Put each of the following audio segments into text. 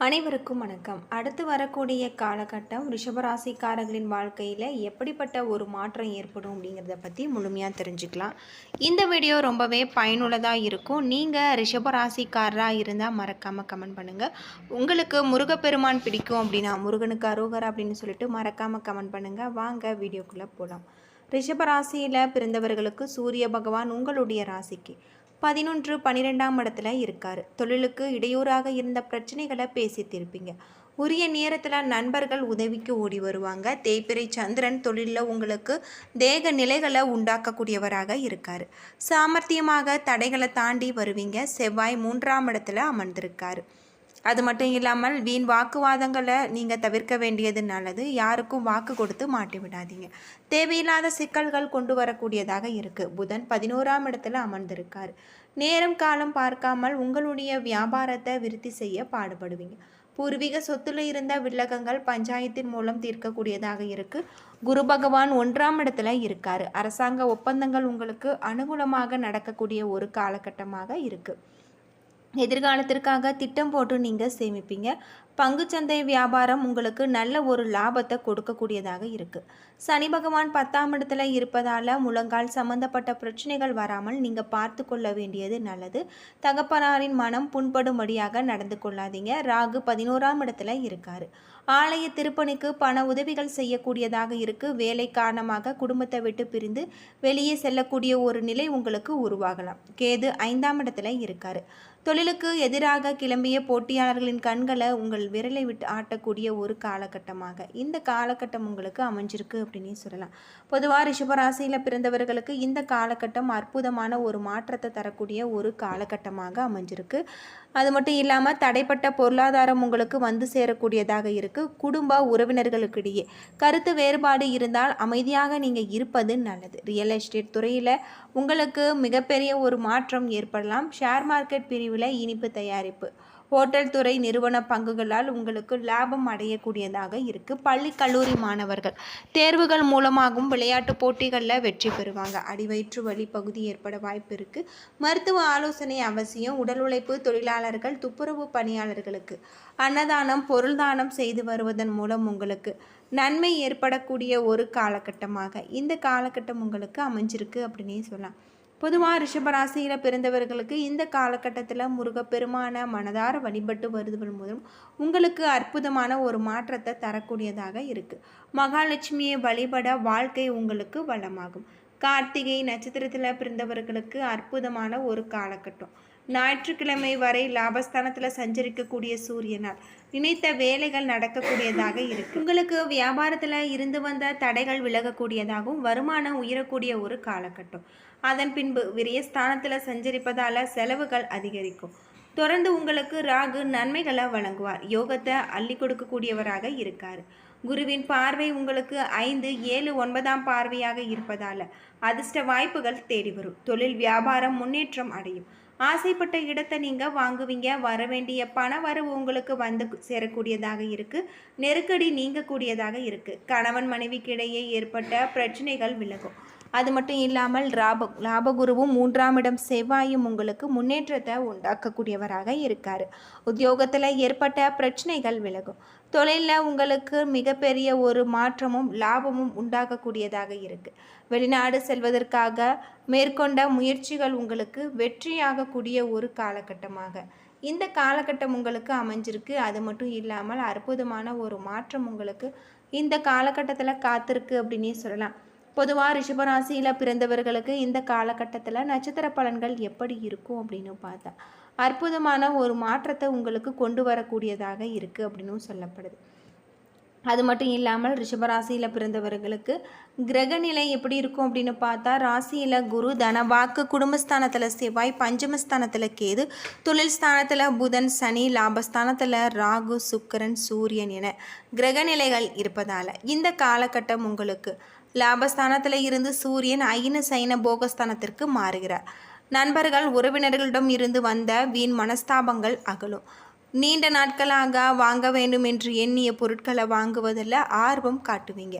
அனைவருக்கும் வணக்கம். அடுத்து வரக்கூடிய காலகட்டம் ரிஷபராசிக்காரர்களின் வாழ்க்கையில் எப்படிப்பட்ட ஒரு மாற்றம் ஏற்படும் அப்படிங்கிறத பற்றி முழுமையாக தெரிஞ்சுக்கலாம். இந்த வீடியோ ரொம்பவே பயனுள்ளதாக இருக்கும். நீங்கள் ரிஷபராசிக்காரராக இருந்தால் மறக்காமல் கமெண்ட் பண்ணுங்கள். உங்களுக்கு முருகப்பெருமான் பிடிக்கும் அப்படின்னா முருகனுக்கு அரோகரா அப்படின்னு சொல்லிட்டு மறக்காமல் கமெண்ட் பண்ணுங்கள். வாங்க வீடியோக்குள்ளே போகலாம். ரிஷபராசியில் பிறந்தவர்களுக்கு சூரிய பகவான் உங்களுடைய ராசிக்கு 11, 12ஆம் இடத்துல இருக்கார். தொழிலுக்கு இடையூறாக இருந்த பிரச்சனைகளை பேசி தீர்ப்பீங்க. உரிய நேரத்தில் நண்பர்கள் உதவிக்கு ஓடி வருவாங்க. தேய்பிறை சந்திரன் தொழிலில் உங்களுக்கு தேக நிலைகளை உண்டாக்கக்கூடியவராக இருக்கார். சாமர்த்தியமாக தடைகளை தாண்டி வருவீங்க. செவ்வாய் 3ஆம் இடத்துல அமர்ந்திருக்காரு. அது மட்டும் இல்லாமல் வீண் வாக்குவாதங்களை நீங்கள் தவிர்க்க வேண்டியது நல்லது. யாருக்கும் வாக்கு கொடுத்து மாட்டி விடாதீங்க. தேவையில்லாத சிக்கல்கள் கொண்டு வரக்கூடியதாக இருக்குது. புதன் 11ஆம் இடத்துல அமர்ந்திருக்கார். நேரம் காலம் பார்க்காமல் உங்களுடைய வியாபாரத்தை விருத்தி செய்ய பாடுபடுவீங்க. பூர்வீக சொத்துல இருந்த வில்லகங்கள் பஞ்சாயத்தின் மூலம் தீர்க்கக்கூடியதாக இருக்குது. குரு பகவான் 1ஆம் இடத்துல இருக்கார். அரசாங்க ஒப்பந்தங்கள் உங்களுக்கு அனுகூலமாக நடக்கக்கூடிய ஒரு காலகட்டமாக இருக்குது. எதிர்காலத்திற்காக திட்டம் போட்டு நீங்கள் சேமிப்பீங்க. பங்குச்சந்தை வியாபாரம் உங்களுக்கு நல்ல ஒரு லாபத்தை கொடுக்கக்கூடியதாக இருக்குது. சனி பகவான் 10ஆம் இடத்துல இருப்பதால் முழங்கால் சம்பந்தப்பட்ட பிரச்சனைகள் வராமல் நீங்கள் பார்த்து கொள்ள வேண்டியது நல்லது. தகப்பனாரின் மனம் புண்படும்படியாக நடந்து கொள்ளாதீங்க. ராகு 11ஆம் இடத்துல இருக்கார். ஆலய திருப்பணிக்கு பண உதவிகள் செய்யக்கூடியதாக இருக்குது. வேலை காரணமாக குடும்பத்தை விட்டு பிரிந்து வெளியே செல்லக்கூடிய ஒரு நிலை உங்களுக்கு உருவாகலாம். கேது 5ஆம் இடத்துல இருக்கார். தொழிலுக்கு எதிராக கிளம்பிய போட்டியாளர்களின் கண்களை உங்கள் விரலை விட்டு ஆட்டக்கூடிய ஒரு காலகட்டமாக இந்த காலகட்டம் உங்களுக்கு அமைஞ்சிருக்கு அப்படின்னு சொல்லலாம். பொதுவாக ரிஷபராசியில் பிறந்தவர்களுக்கு இந்த காலகட்டம் அற்புதமான ஒரு மாற்றத்தை தரக்கூடிய ஒரு காலகட்டமாக அமைஞ்சிருக்கு. அது மட்டும் இல்லாமல் தடைப்பட்ட பொருளாதாரம் உங்களுக்கு வந்து சேரக்கூடியதாக இருக்குது. குடும்ப உறவினர்களுக்கிடையே கருத்து வேறுபாடு இருந்தால் அமைதியாக நீங்கள் இருப்பது நல்லது. ரியல் எஸ்டேட் துறையில் உங்களுக்கு மிகப்பெரிய ஒரு மாற்றம் ஏற்படலாம். ஷேர் மார்க்கெட் பிரிவில் இனிப்பு தயாரிப்பு, ஹோட்டல் துறை நிறுவன பங்குகளால் உங்களுக்கு லாபம் அடையக்கூடியதாக இருக்குது. பள்ளி கல்லூரி மாணவர்கள் தேர்வுகள் மூலமாகவும் விளையாட்டு போட்டிகளில் வெற்றி பெறுவாங்க. அடிவயிற்று வலி பகுதி ஏற்பட வாய்ப்பு இருக்குது. மருத்துவ ஆலோசனை அவசியம். உடல் உழைப்பு தொழிலாளர்கள், துப்புரவு பணியாளர்களுக்கு அன்னதானம், பொருள் தானம் செய்து வருவதன் மூலம் உங்களுக்கு நன்மை ஏற்படக்கூடிய ஒரு காலகட்டமாக இந்த காலகட்டம் உங்களுக்கு அமைஞ்சிருக்கு அப்படின்னே சொல்லலாம். பொதுவாக ரிஷபராசியில் பிறந்தவர்களுக்கு இந்த காலகட்டத்தில் முருகப்பெருமான மனதார வழிபட்டு வருவதன் மூலம் உங்களுக்கு அற்புதமான ஒரு மாற்றத்தை தரக்கூடியதாக இருக்குது. மகாலட்சுமியை வழிபட வாழ்க்கை உங்களுக்கு வளமாகும். கார்த்திகை நட்சத்திரத்தில் பிறந்தவர்களுக்கு அற்புதமான ஒரு காலகட்டம். ஞாயிற்றுக்கிழமை வரை லாபஸ்தானத்தில் சஞ்சரிக்கக்கூடிய சூரியனால் நினைத்த வேலைகள் நடக்கக்கூடியதாக இருக்குது. உங்களுக்கு வியாபாரத்தில் இருந்து வந்த தடைகள் விலகக்கூடியதாகவும் வருமானம் உயரக்கூடிய ஒரு காலகட்டம். அதன் பின்பு விரயஸ்தானத்தில் சஞ்சரிப்பதால் செலவுகள் அதிகரிக்கும். தொடர்ந்து உங்களுக்கு ராகு நன்மைகளை வழங்குவார். யோகத்தை அள்ளி கொடுக்கக்கூடியவராக இருக்கார். குருவின் பார்வை உங்களுக்கு 5, 7, 9ஆம் பார்வையாக இருப்பதால் அதிர்ஷ்ட வாய்ப்புகள் தேடி வரும். தொழில் வியாபாரம் முன்னேற்றம் அடையும். ஆசைப்பட்ட இடத்தை நீங்கள் வாங்குவீங்க. வர வேண்டிய பண வரவு உங்களுக்கு வந்து சேரக்கூடியதாக இருக்குது. நெருக்கடி நீங்கக்கூடியதாக இருக்குது. கணவன் மனைவிக்கு இடையே ஏற்பட்ட பிரச்சனைகள் விலகும். அது மட்டும் இல்லாமல் லாபகுருவும் 3ஆம் இடம் செவ்வாயும் உங்களுக்கு முன்னேற்றத்தை உண்டாக்கக்கூடியவராக இருக்கார். உத்தியோகத்தில் ஏற்பட்ட பிரச்சனைகள் விலகும். தொழிலில் உங்களுக்கு மிகப்பெரிய ஒரு மாற்றமும் லாபமும் உண்டாகக்கூடியதாக இருக்குது. வெளிநாடு செல்வதற்காக மேற்கொண்ட முயற்சிகள் உங்களுக்கு வெற்றியாகக்கூடிய ஒரு காலகட்டமாக இந்த காலகட்டம் உங்களுக்கு அமைஞ்சிருக்கு. அது மட்டும் இல்லாமல் அற்புதமான ஒரு மாற்றம் உங்களுக்கு இந்த காலகட்டத்தில் காத்திருக்கு அப்படின்னே சொல்லலாம். பொதுவாக ரிஷபராசியில் பிறந்தவர்களுக்கு இந்த காலகட்டத்தில் நட்சத்திர பலன்கள் எப்படி இருக்கும் அப்படின்னு பார்த்தா அற்புதமான ஒரு மாற்றத்தை உங்களுக்கு கொண்டு வரக்கூடியதாக இருக்குது அப்படின்னு சொல்லப்படுது. அது மட்டும் இல்லாமல் ரிஷபராசியில் பிறந்தவர்களுக்கு கிரகநிலை எப்படி இருக்கும் அப்படின்னு பார்த்தா ராசியில் குரு, தனவாக்கு, குடும்பஸ்தானத்தில் செவ்வாய், பஞ்சமஸ்தானத்தில் கேது, தொழில் ஸ்தானத்தில் புதன், சனி, லாபஸ்தானத்தில் ராகு, சுக்கிரன், சூரியன் என கிரகநிலைகள் இருப்பதால் இந்த காலகட்டம் உங்களுக்கு லாபஸ்தானத்தில் இருந்து சூரியன் ஐன சைன போகஸ்தானத்திற்கு மாறுகிறார். நண்பர்கள் உறவினர்களிடம் இருந்து வந்த வீண் மனஸ்தாபங்கள் அகலும். நீண்ட நாட்களாக வாங்க வேண்டும் என்று எண்ணிய பொருட்களை வாங்குவதில் ஆர்வம் காட்டுவீங்க.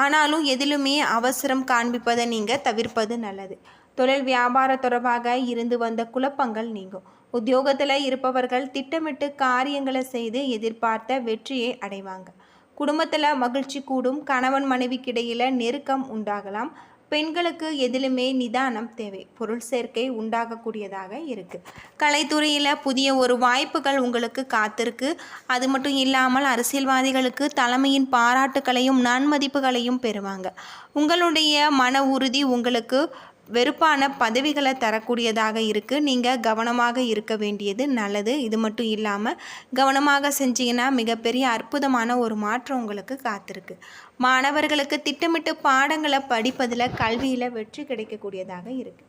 ஆனாலும் எதிலுமே அவசரம் காண்பிப்பதை நீங்கள் தவிர்ப்பது நல்லது. தொழில் வியாபார தொடர்பாக இருந்து வந்த குழப்பங்கள் நீங்கும். உத்தியோகத்தில் இருப்பவர்கள் திட்டமிட்டு காரியங்களை செய்து எதிர்பார்த்த வெற்றியை அடைவாங்க. குடும்பத்தில் மகிழ்ச்சி கூடும். கணவன் மனைவிக்கிடையில் நெருக்கம் உண்டாகலாம். பெண்களுக்கு எதிலுமே நிதானம் தேவை. பொருள் சேர்க்கை உண்டாகக்கூடியதாக இருக்குது. கலைத்துறையில் புதிய ஒரு வாய்ப்புகள் உங்களுக்கு காத்திருக்கு. அது மட்டும் இல்லாமல் அரசியல்வாதிகளுக்கு தலைமையின் பாராட்டுகளையும் நன்மதிப்புகளையும் பெறுவாங்க. உங்களுடைய மன உறுதி உங்களுக்கு வெறுப்பான பதவிகளை தரக்கூடியதாக இருக்குது. நீங்கள் கவனமாக இருக்க வேண்டியது நல்லது. இது மட்டும் இல்லாமல் கவனமாக செஞ்சீங்கன்னா மிகப்பெரிய அற்புதமான ஒரு மாற்றம் உங்களுக்கு காத்திருக்கு. மாணவர்களுக்கு திட்டமிட்டு பாடங்களை படிப்பதில் கல்வியில் வெற்றி கிடைக்கக்கூடியதாக இருக்குது.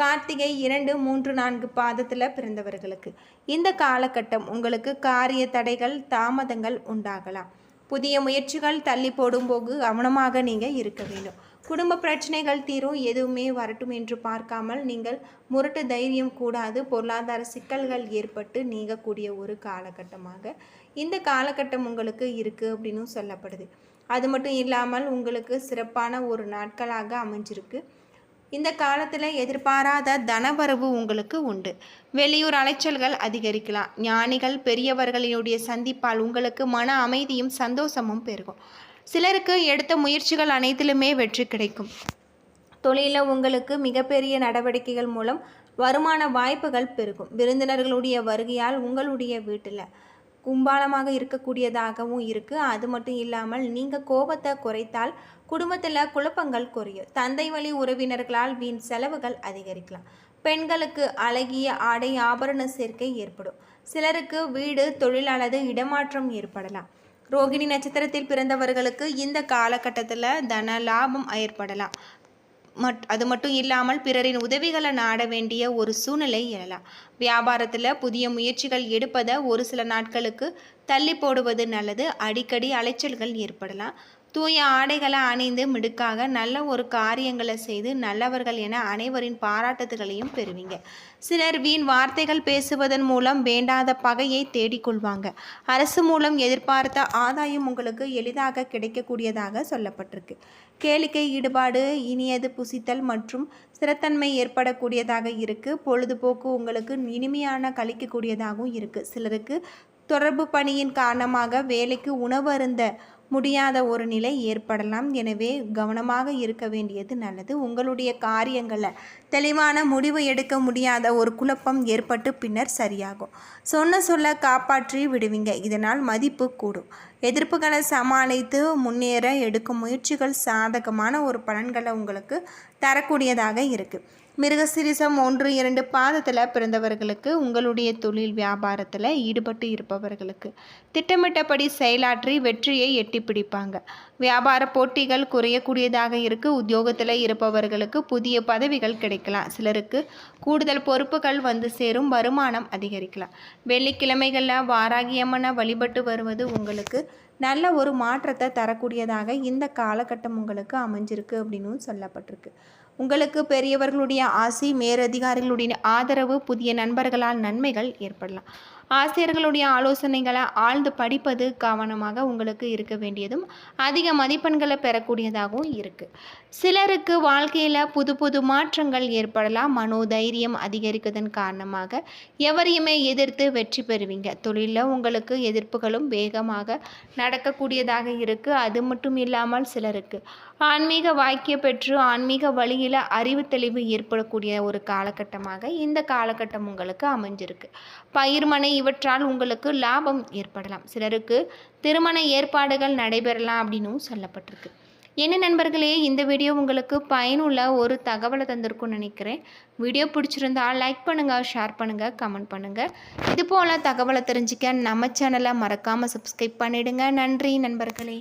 கார்த்திகை 2, 3, 4 பாதத்தில் பிறந்தவர்களுக்கு இந்த காலகட்டம் உங்களுக்கு காரிய தடைகள் தாமதங்கள் உண்டாகலாம். புதிய முயற்சிகள் தள்ளி போடும்போது கவனமாக நீங்கள் இருக்க வேண்டும். குடும்ப பிரச்சனைகள் தீரும். எதுவுமே வரட்டும் என்று பார்க்காமல் நீங்கள் முரட்டு தைரியம் கூடாது. பொருளாதார சிக்கல்கள் ஏற்பட்டு நீங்கக்கூடிய ஒரு காலகட்டமாக இந்த காலகட்டம் உங்களுக்கு இருக்குது அப்படின்னு சொல்லப்படுது. அது மட்டும் இல்லாமல் உங்களுக்கு சிறப்பான ஒரு நாட்களாக அமைஞ்சிருக்கு. இந்த காலத்தில் எதிர்பாராத தனவரவு உங்களுக்கு உண்டு. வெளியூர் அலைச்சல்கள் அதிகரிக்கலாம். ஞானிகள் பெரியவர்களினுடைய சந்திப்பால் உங்களுக்கு மன அமைதியும் சந்தோஷமும் பெருகும். சிலருக்கு எடுத்த முயற்சிகள் அனைத்திலுமே வெற்றி கிடைக்கும். தொழிலில் உங்களுக்கு மிகப்பெரிய நடவடிக்கைகள் மூலம் வருமான வாய்ப்புகள் பெருகும். விருந்தினர்களுடைய வருகையால் உங்களுடைய வீட்டில் கும்பாலமாக இருக்கக்கூடியதாகவும் இருக்குது. அது மட்டும் இல்லாமல் நீங்கள் கோபத்தை குறைத்தால் குடும்பத்தில் குழப்பங்கள் குறையும். தந்தை வழி உறவினர்களால் வீண் செலவுகள் அதிகரிக்கலாம். பெண்களுக்கு அழகிய ஆடை ஆபரண சேர்க்கை ஏற்படும். சிலருக்கு வீடு தொழில் அல்லது இடமாற்றம் ஏற்படலாம். ரோகிணி நட்சத்திரத்தில் பிறந்தவர்களுக்கு இந்த காலகட்டத்தில் தன லாபம் ஏற்படலாம். அது மட்டும் இல்லாமல் பிறரின் உதவிகளை நாட வேண்டிய ஒரு சூழ்நிலை எழலாம். வியாபாரத்தில் புதிய முயற்சிகள் எடுப்பதை ஒரு சில நாட்களுக்கு தள்ளி போடுவது நல்லது. அடிக்கடி அலைச்சல்கள் ஏற்படலாம். தூய ஆடைகளை அணிந்து மிடுக்காக நல்ல ஒரு காரியங்களை செய்து நல்லவர்கள் என அனைவரின் பாராட்டுதல்களையும் பெறுவீங்க. சிலர் வீண் வார்த்தைகள் பேசுவதன் மூலம் வேண்டாத பகையை தேடிக்கொள்வாங்க. அரசு மூலம் எதிர்பார்த்த ஆதாயம் உங்களுக்கு எளிதாக கிடைக்கக்கூடியதாக சொல்லப்பட்டிருக்கு. கேளிக்கை ஈடுபாடு, இனியது புசித்தல் மற்றும் ஸ்திரத்தன்மை ஏற்படக்கூடியதாக இருக்குது. பொழுதுபோக்கு உங்களுக்கு இனிமையான கழிக்கக்கூடியதாகவும் இருக்குது. சிலருக்கு தொடர்பு பணியின் காரணமாக வேலைக்கு உணவு அருந்த முடியாத ஒரு நிலை ஏற்படலாம். எனவே கவனமாக இருக்க வேண்டியது நல்லது. உங்களுடைய காரியங்களில் தெளிவான முடிவு எடுக்க முடியாத ஒரு குழப்பம் ஏற்பட்டு பின்னர் சரியாகும். சொல்ல காப்பாற்றி விடுவீங்க. இதனால் மதிப்பு கூடும். எதிர்ப்புகளை சமாளித்து முன்னேற எடுக்கும் முயற்சிகள் சாதகமான ஒரு பலன்களை உங்களுக்கு தரக்கூடியதாக இருக்குது. மிருகசிரிசம் 1, 2 பாதத்தில் பிறந்தவர்களுக்கு உங்களுடைய தொழில் வியாபாரத்தில் ஈடுபட்டு இருப்பவர்களுக்கு திட்டமிட்டபடி செயலாற்றி வெற்றியை எட்டி பிடிப்பாங்க. வியாபார போட்டிகள் குறையக்கூடியதாக இருக்குது. உத்தியோகத்தில் இருப்பவர்களுக்கு புதிய பதவிகள் கிடைக்கலாம். சிலருக்கு கூடுதல் பொறுப்புகள் வந்து சேரும். வருமானம் அதிகரிக்கலாம். வெள்ளிக்கிழமைகளில் வாராகியம்மனை வழிபட்டு வருவது உங்களுக்கு நல்ல ஒரு மாற்றத்தை தரக்கூடியதாக இந்த காலகட்டம் உங்களுக்கு அமைஞ்சிருக்கு அப்படின்னு சொல்லப்பட்டிருக்கு. உங்களுக்கு பெரியவர்களுடைய ஆசி, மேலதிகாரிகளுடைய ஆதரவு, புதிய நண்பர்களால் நன்மைகள் ஏற்படலாம். ஆசிரியர்களுடைய ஆலோசனைகளை ஆழ்ந்து படிப்பது கவனமாக உங்களுக்கு இருக்க வேண்டியதும் அதிக மதிப்பெண்களை பெறக்கூடியதாகவும் இருக்குது. சிலருக்கு வாழ்க்கையில் புது மாற்றங்கள் ஏற்படலாம். மனோதைரியம் அதிகரிப்பதன் காரணமாக எவரையுமே எதிர்த்து வெற்றி பெறுவீங்க. தொழிலில் உங்களுக்கு எதிர்ப்புகளும் வேகமாக நடக்கக்கூடியதாக இருக்குது. அது மட்டும் இல்லாமல் சிலருக்கு ஆன்மீக வாக்கிய பெற்று ஆன்மீக வழியில் அறிவு தெளிவு ஏற்படக்கூடிய ஒரு காலகட்டமாக இந்த காலகட்டம் உங்களுக்கு அமைஞ்சிருக்கு. பயிர்மனை இவற்றால் உங்களுக்கு லாபம் ஏற்படலாம். சிலருக்கு திருமண ஏற்பாடுகள் நடைபெறலாம் அப்படின்னும் சொல்லப்பட்டிருக்கு. என்ன நண்பர்களே, இந்த வீடியோ உங்களுக்கு பயனுள்ள ஒரு தகவலை தந்திருக்கும்னு நினைக்கிறேன். வீடியோ பிடிச்சிருந்தால் லைக் பண்ணுங்கள், ஷேர் பண்ணுங்கள், கமெண்ட் பண்ணுங்கள். இது போல் தகவலை தெரிஞ்சுக்க நம்ம சேனலை மறக்காமல் சப்ஸ்கிரைப் பண்ணிவிடுங்க. நன்றி நண்பர்களே.